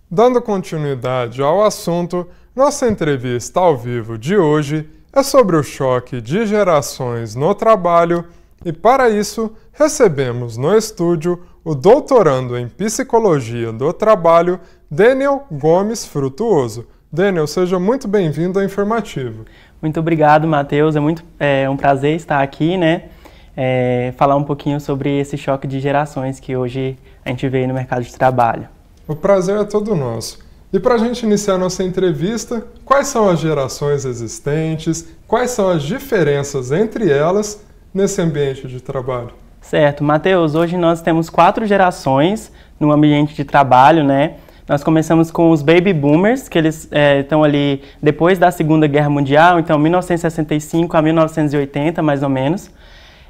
Dando continuidade ao assunto, nossa entrevista ao vivo de hoje é sobre o choque de gerações no trabalho e, para isso, recebemos no estúdio o doutorando em Psicologia do Trabalho, Daniel Gomes Frutuoso. Daniel, seja muito bem-vindo ao Informativo. Muito obrigado, Matheus. É um prazer estar aqui, né? Falar um pouquinho sobre esse choque de gerações que hoje a gente vê no mercado de trabalho. O prazer é todo nosso. E para a gente iniciar nossa entrevista, quais são as gerações existentes, quais são as diferenças entre elas nesse ambiente de trabalho? Certo, Matheus, hoje nós temos 4 gerações no ambiente de trabalho, né? Nós começamos com os Baby Boomers, que eles estão ali depois da Segunda Guerra Mundial, então 1965 a 1980, mais ou menos.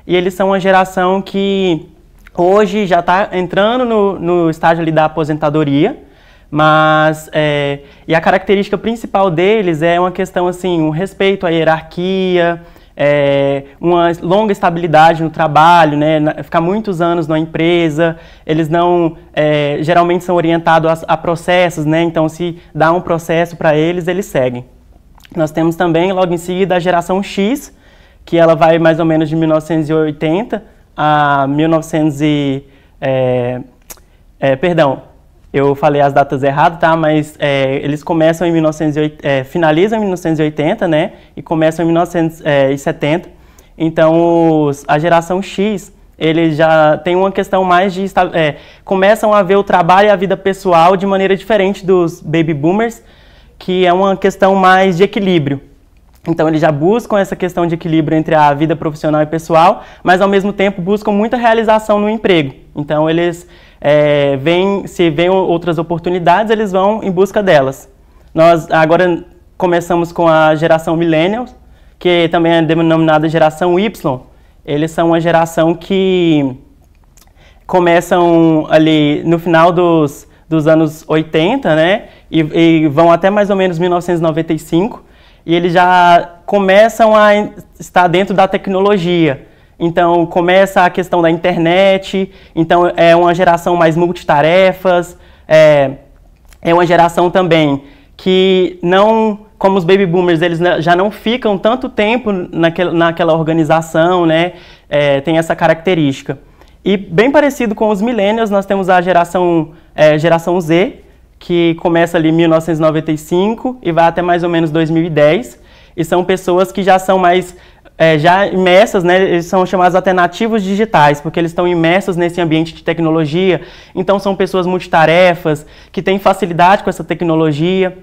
E eles são uma geração que hoje já está entrando no estágio ali da aposentadoria, mas e a característica principal deles é uma questão assim, um respeito à hierarquia, uma longa estabilidade no trabalho, né, ficar muitos anos na empresa. Eles não geralmente são orientados a processos, né, então se dá um processo para eles, eles seguem. Nós temos também logo em seguida a geração X, que ela vai mais ou menos de 1980 a 1900 perdão, eu falei as datas erradas, tá? Mas eles começam em 1980, finalizam em 1980, né? E começam em 1970. Então, a geração X, eles já tem uma questão mais de... começam a ver o trabalho e a vida pessoal de maneira diferente dos Baby Boomers, que é uma questão mais de equilíbrio. Então, eles já buscam essa questão de equilíbrio entre a vida profissional e pessoal, mas, ao mesmo tempo, buscam muita realização no emprego. Então, eles se veem outras oportunidades, eles vão em busca delas. Nós agora começamos com a geração Millennials, que também é denominada geração Y. Eles são uma geração que começam ali no final dos anos 80, né? E vão até mais ou menos 1995. E eles já começam a estar dentro da tecnologia. Então, começa a questão da internet, então é uma geração mais multitarefas, é uma geração também que não, como os Baby Boomers, eles já não ficam tanto tempo naquela organização, né? Tem essa característica. E bem parecido com os Millennials, nós temos a geração Z, que começa ali em 1995 e vai até mais ou menos 2010, e são pessoas que já são mais já imersas, né? Eles são chamados até nativos digitais, porque eles estão imersos nesse ambiente de tecnologia, então são pessoas multitarefas, que têm facilidade com essa tecnologia,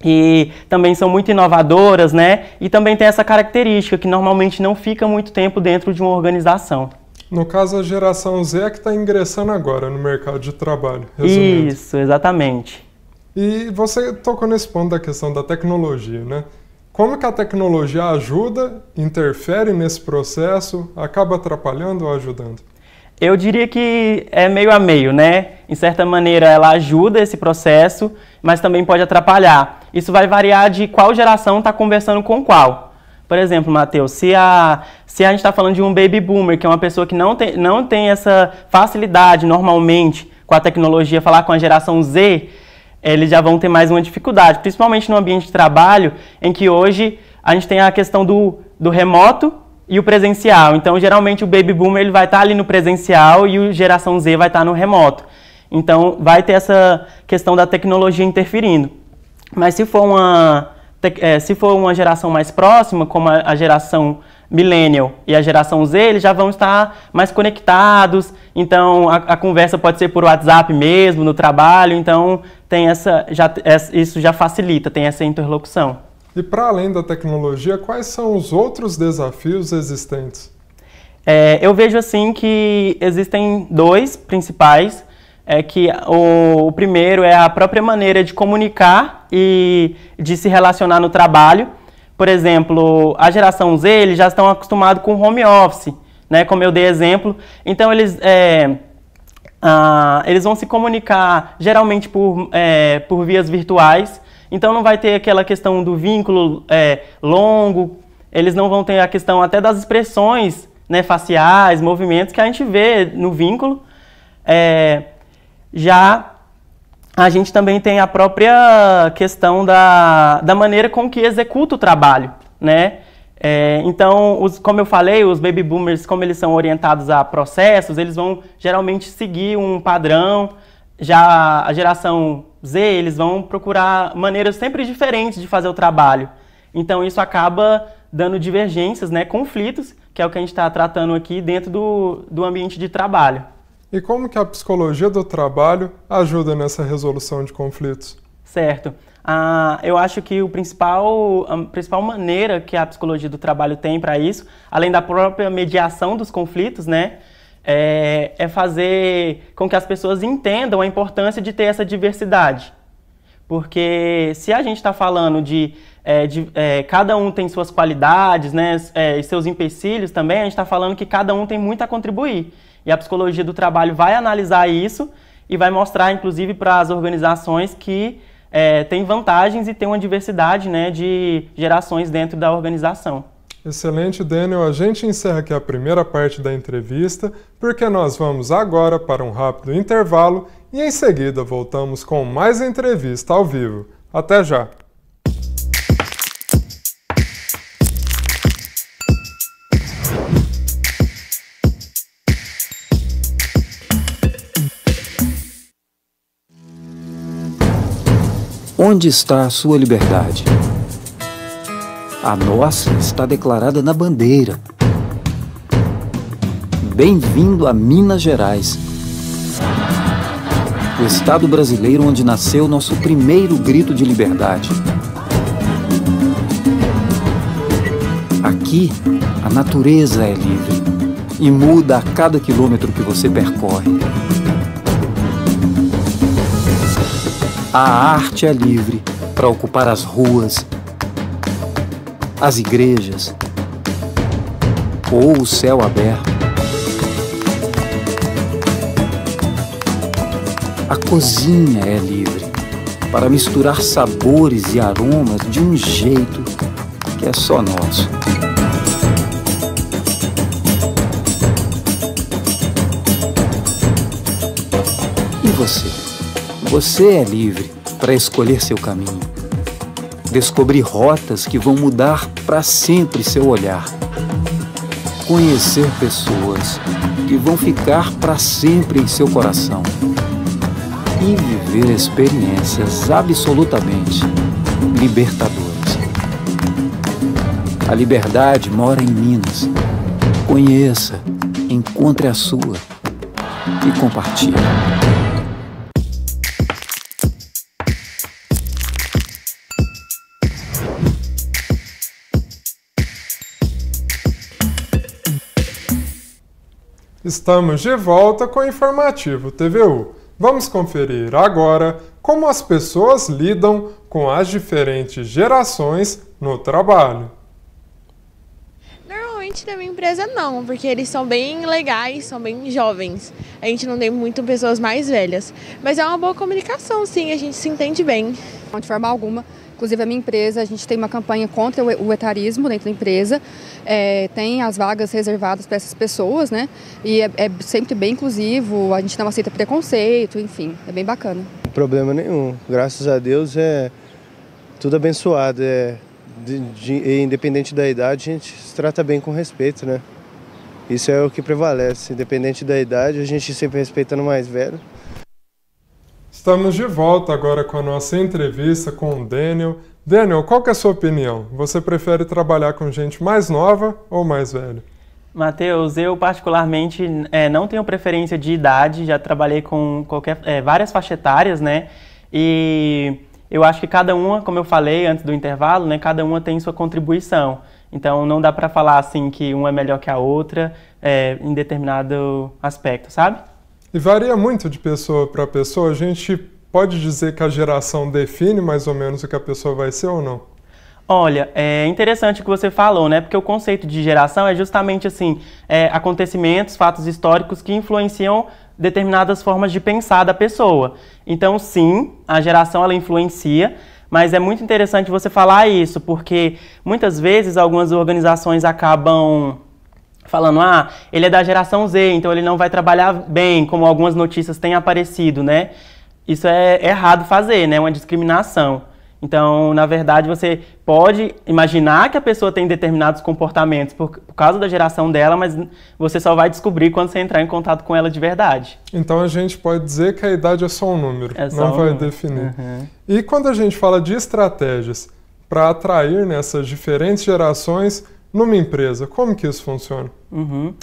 e também são muito inovadoras, né? E também tem essa característica, que normalmente não fica muito tempo dentro de uma organização. No caso, a geração Z é que está ingressando agora no mercado de trabalho, resumindo. Isso, exatamente. E você tocou nesse ponto da questão da tecnologia, né? Como que a tecnologia ajuda, interfere nesse processo, acaba atrapalhando ou ajudando? Eu diria que é meio a meio, né? Em certa maneira, ela ajuda esse processo, mas também pode atrapalhar. Isso vai variar de qual geração está conversando com qual. Por exemplo, Matheus, se a gente está falando de um Baby Boomer, que é uma pessoa que não tem essa facilidade normalmente com a tecnologia, falar com a geração Z, eles já vão ter mais uma dificuldade, principalmente no ambiente de trabalho, em que hoje a gente tem a questão do remoto e o presencial. Então, geralmente, o Baby Boomer ele vai estar ali no presencial e a geração Z vai estar no remoto. Então, vai ter essa questão da tecnologia interferindo. Mas se for uma geração mais próxima, como a geração Millennial e a geração Z, eles já vão estar mais conectados, então a conversa pode ser por WhatsApp mesmo, no trabalho, então tem isso já facilita, tem essa interlocução. E para além da tecnologia, quais são os outros desafios existentes? Eu vejo assim que existem 2 principais, que o primeiro é a própria maneira de comunicar e de se relacionar no trabalho. Por exemplo, a geração Z, eles já estão acostumados com home office, né, como eu dei exemplo. Então, eles vão se comunicar geralmente por vias virtuais. Então, não vai ter aquela questão do vínculo longo. Eles não vão ter a questão até das expressões, né, faciais, movimentos que a gente vê no vínculo. Já a gente também tem a própria questão da maneira com que executa o trabalho, né? Então, como eu falei, os baby boomers, como eles são orientados a processos, eles vão geralmente seguir um padrão. Já a geração Z, eles vão procurar maneiras sempre diferentes de fazer o trabalho. Então, isso acaba dando divergências, né, conflitos, que é o que a gente está tratando aqui dentro do ambiente de trabalho. E como que a psicologia do trabalho ajuda nessa resolução de conflitos? Certo. Eu acho que a principal maneira que a psicologia do trabalho tem para isso, além da própria mediação dos conflitos, né, é fazer com que as pessoas entendam a importância de ter essa diversidade. Porque se a gente está falando de cada um tem suas qualidades, né, e seus empecilhos também, a gente está falando que cada um tem muito a contribuir. E a psicologia do trabalho vai analisar isso e vai mostrar, inclusive, para as organizações que tem vantagens e tem uma diversidade, né, de gerações dentro da organização. Excelente, Daniel. A gente encerra aqui a primeira parte da entrevista, porque nós vamos agora para um rápido intervalo e em seguida voltamos com mais entrevista ao vivo. Até já! Onde está a sua liberdade? A nossa está declarada na bandeira. Bem-vindo a Minas Gerais, o estado brasileiro onde nasceu nosso primeiro grito de liberdade. Aqui, a natureza é livre e muda a cada quilômetro que você percorre. A arte é livre para ocupar as ruas, as igrejas ou o céu aberto. A cozinha é livre para misturar sabores e aromas de um jeito que é só nosso. E você? Você é livre para escolher seu caminho, descobrir rotas que vão mudar para sempre seu olhar, conhecer pessoas que vão ficar para sempre em seu coração e viver experiências absolutamente libertadoras. A liberdade mora em Minas. Conheça, encontre a sua e compartilhe. Estamos de volta com o Informativo TVU. Vamos conferir agora como as pessoas lidam com as diferentes gerações no trabalho. Normalmente na minha empresa não, porque eles são bem legais, são bem jovens. A gente não tem muito pessoas mais velhas. Mas é uma boa comunicação, sim, a gente se entende bem. De forma alguma. Inclusive, a minha empresa, a gente tem uma campanha contra o etarismo dentro da empresa, tem as vagas reservadas para essas pessoas, né? E é sempre bem inclusivo, a gente não aceita preconceito, enfim, é bem bacana. Problema nenhum, graças a Deus é tudo abençoado, independente da idade, a gente se trata bem com respeito, né? Isso é o que prevalece, independente da idade, a gente sempre respeitando o mais velho. Estamos de volta agora com a nossa entrevista com o Daniel. Daniel, qual que é a sua opinião? Você prefere trabalhar com gente mais nova ou mais velha? Matheus, eu particularmente não tenho preferência de idade, já trabalhei com várias faixas etárias, né? E eu acho que cada uma, como eu falei antes do intervalo, né, cada uma tem sua contribuição. Então não dá para falar assim que uma é melhor que a outra em determinado aspecto, sabe? E varia muito de pessoa para pessoa. A gente pode dizer que a geração define mais ou menos o que a pessoa vai ser ou não? Olha, é interessante o que você falou, né? Porque o conceito de geração é justamente assim, acontecimentos, fatos históricos que influenciam determinadas formas de pensar da pessoa. Então, sim, a geração ela influencia, mas é muito interessante você falar isso, porque muitas vezes algumas organizações acabam falando, ele é da geração Z, então ele não vai trabalhar bem, como algumas notícias têm aparecido, né? isso é errado fazer, né? Uma discriminação. Então, na verdade, você pode imaginar que a pessoa tem determinados comportamentos por causa da geração dela, mas você só vai descobrir quando você entrar em contato com ela de verdade. Então a gente pode dizer que a idade é só um número, não vai definir. Uhum. E quando a gente fala de estratégias para atrair nessas diferentes gerações numa empresa, como que isso funciona? Uhum.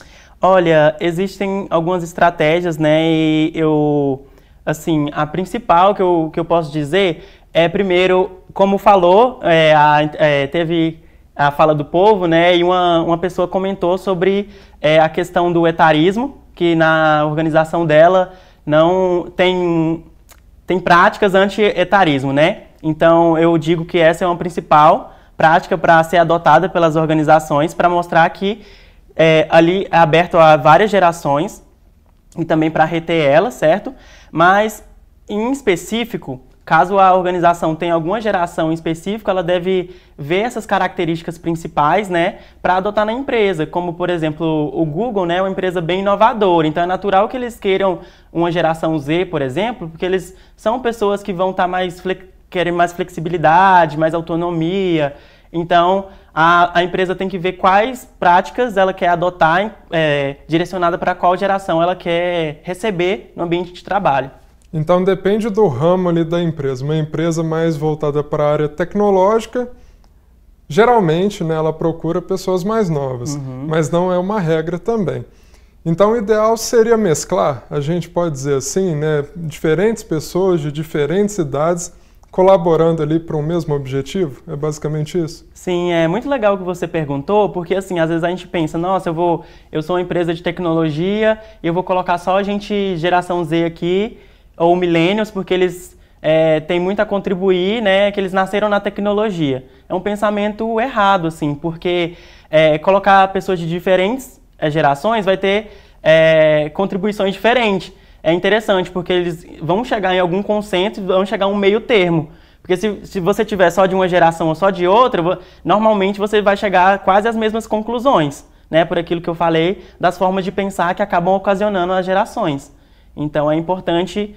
Olha, existem algumas estratégias, né? E assim, a principal que eu posso dizer é, primeiro, como falou, teve a fala do povo, né? E uma pessoa comentou sobre a questão do etarismo, que na organização dela não tem práticas anti-etarismo, né? Então, eu digo que essa é uma principal prática para ser adotada pelas organizações, para mostrar que ali é aberto a várias gerações e também para reter elas, certo? Mas, em específico, caso a organização tenha alguma geração em específico, ela deve ver essas características principais, né, para adotar na empresa, como, por exemplo, o Google, né, é uma empresa bem inovadora, então é natural que eles queiram uma geração Z, por exemplo, porque eles são pessoas que vão estar querem mais flexibilidade, mais autonomia. Então, a empresa tem que ver quais práticas ela quer adotar, direcionada para qual geração ela quer receber no ambiente de trabalho. Então depende do ramo ali da empresa. Uma empresa mais voltada para a área tecnológica, geralmente, né, ela procura pessoas mais novas, mas não é uma regra também. Então o ideal seria mesclar, a gente pode dizer assim, né, diferentes pessoas de diferentes idades colaborando ali para um mesmo objetivo? É basicamente isso? Sim, é muito legal o que você perguntou, porque assim, às vezes a gente pensa, nossa, eu sou uma empresa de tecnologia e eu vou colocar só a gente geração Z aqui, ou millennials, porque eles têm muito a contribuir, né, que eles nasceram na tecnologia. É um pensamento errado, assim, porque colocar pessoas de diferentes gerações vai ter contribuições diferentes. É interessante, porque eles vão chegar em algum consenso, vão chegar a um meio termo. Porque se você tiver só de uma geração ou só de outra, normalmente você vai chegar a quase às mesmas conclusões, né? Por aquilo que eu falei, das formas de pensar que acabam ocasionando as gerações. Então é importante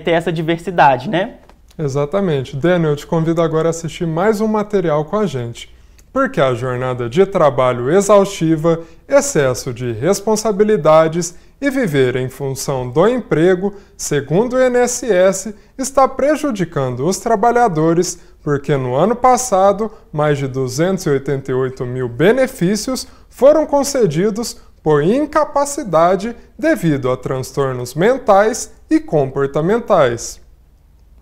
ter essa diversidade, né? Exatamente. Daniel, eu te convido agora a assistir mais um material com a gente. Porque a jornada de trabalho exaustiva, excesso de responsabilidades e viver em função do emprego, segundo o INSS, está prejudicando os trabalhadores, porque no ano passado, mais de 288 mil benefícios foram concedidos por incapacidade devido a transtornos mentais e comportamentais.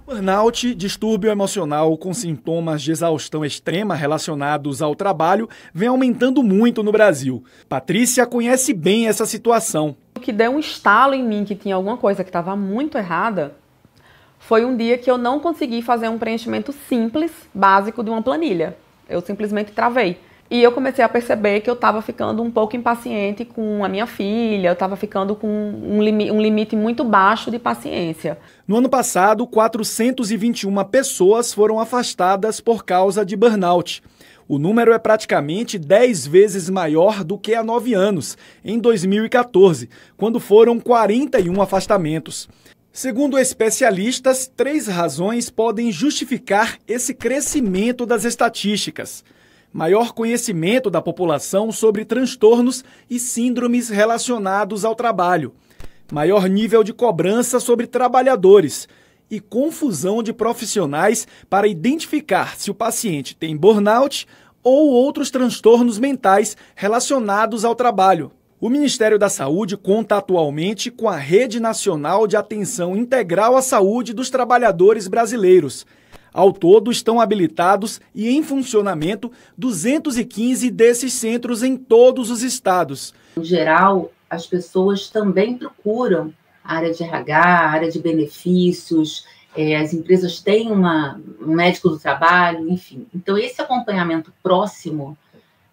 Burnout, distúrbio emocional com sintomas de exaustão extrema relacionados ao trabalho, vem aumentando muito no Brasil. Patrícia conhece bem essa situação. O que deu um estalo em mim que tinha alguma coisa que estava muito errada foi um dia que eu não consegui fazer um preenchimento simples, básico de uma planilha. Eu simplesmente travei. E eu comecei a perceber que eu estava ficando um pouco impaciente com a minha filha, eu estava ficando com um limite muito baixo de paciência. No ano passado, 421 pessoas foram afastadas por causa de burnout. O número é praticamente 10 vezes maior do que há 9 anos, em 2014, quando foram 41 afastamentos. Segundo especialistas, 3 razões podem justificar esse crescimento das estatísticas. Maior conhecimento da população sobre transtornos e síndromes relacionados ao trabalho. Maior nível de cobrança sobre trabalhadores. E confusão de profissionais para identificar se o paciente tem burnout ou outros transtornos mentais relacionados ao trabalho. O Ministério da Saúde conta atualmente com a Rede Nacional de Atenção Integral à Saúde dos Trabalhadores Brasileiros. Ao todo, estão habilitados e em funcionamento 215 desses centros em todos os estados. Em geral, as pessoas também procuram a área de RH, a área de benefícios, as empresas têm um médico do trabalho, enfim. Então, esse acompanhamento próximo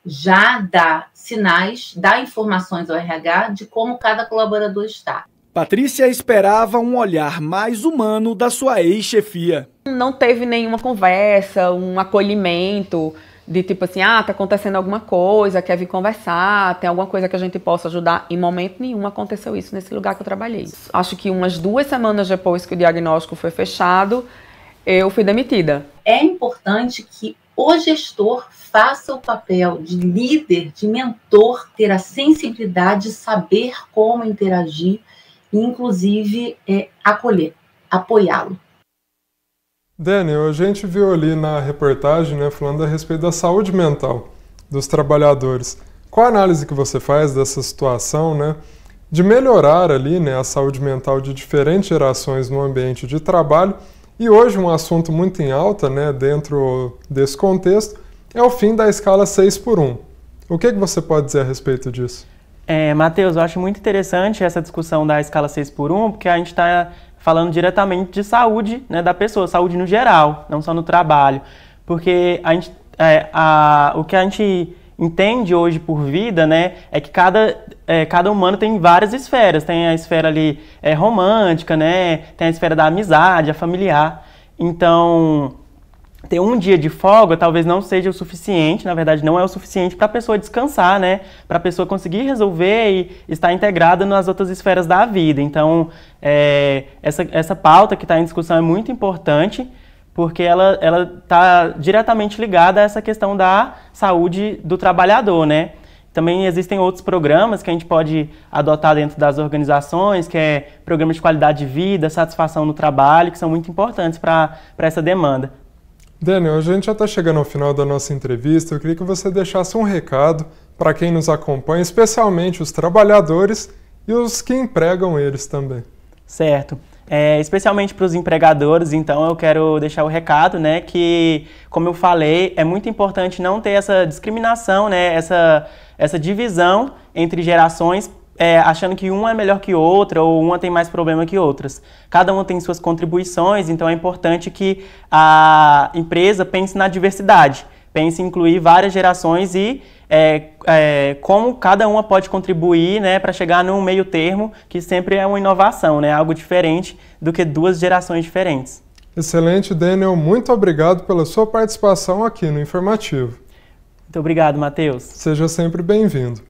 já dá sinais, dá informações ao RH de como cada colaborador está. Patrícia esperava um olhar mais humano da sua ex-chefia. Não teve nenhuma conversa, um acolhimento. de tipo assim, tá acontecendo alguma coisa, quer vir conversar, tem alguma coisa que a gente possa ajudar. Em momento nenhum aconteceu isso nesse lugar que eu trabalhei. Acho que umas 2 semanas depois que o diagnóstico foi fechado, eu fui demitida. É importante que o gestor faça o papel de líder, de mentor, ter a sensibilidade de saber como interagir e, inclusive, acolher, apoiá-lo. Daniel, a gente viu ali na reportagem, né, falando a respeito da saúde mental dos trabalhadores. Qual a análise que você faz dessa situação, né, de melhorar ali, né, a saúde mental de diferentes gerações no ambiente de trabalho? E hoje um assunto muito em alta, né, dentro desse contexto é o fim da escala 6x1. O que você pode dizer a respeito disso? Matheus, eu acho muito interessante essa discussão da escala 6x1, porque a gente está falando diretamente de saúde, né, da pessoa, saúde no geral, não só no trabalho. Porque o que a gente entende hoje por vida, né, é que cada humano tem várias esferas. Tem a esfera ali romântica, né, tem a esfera da amizade, a familiar. Então, ter um dia de folga talvez não seja o suficiente, na verdade não é o suficiente para a pessoa descansar, né? Para a pessoa conseguir resolver e estar integrada nas outras esferas da vida. Então, essa pauta que está em discussão é muito importante, porque ela está diretamente ligada a essa questão da saúde do trabalhador, né? Também existem outros programas que a gente pode adotar dentro das organizações, que é programas de qualidade de vida, satisfação no trabalho, que são muito importantes para essa demanda. Daniel, a gente já está chegando ao final da nossa entrevista. Eu queria que você deixasse um recado para quem nos acompanha, especialmente os trabalhadores e os que empregam eles também. Certo. Especialmente para os empregadores, então eu quero deixar o recado, né, que, como eu falei, é muito importante não ter essa discriminação, né, essa divisão entre gerações, achando que uma é melhor que outra ou uma tem mais problema que outras. Cada uma tem suas contribuições, então é importante que a empresa pense na diversidade, pense em incluir várias gerações e como cada uma pode contribuir, né, para chegar num meio termo, que sempre é uma inovação, né, algo diferente do que 2 gerações diferentes. Excelente, Daniel. Muito obrigado pela sua participação aqui no Informativo. Muito obrigado, Matheus. Seja sempre bem-vindo.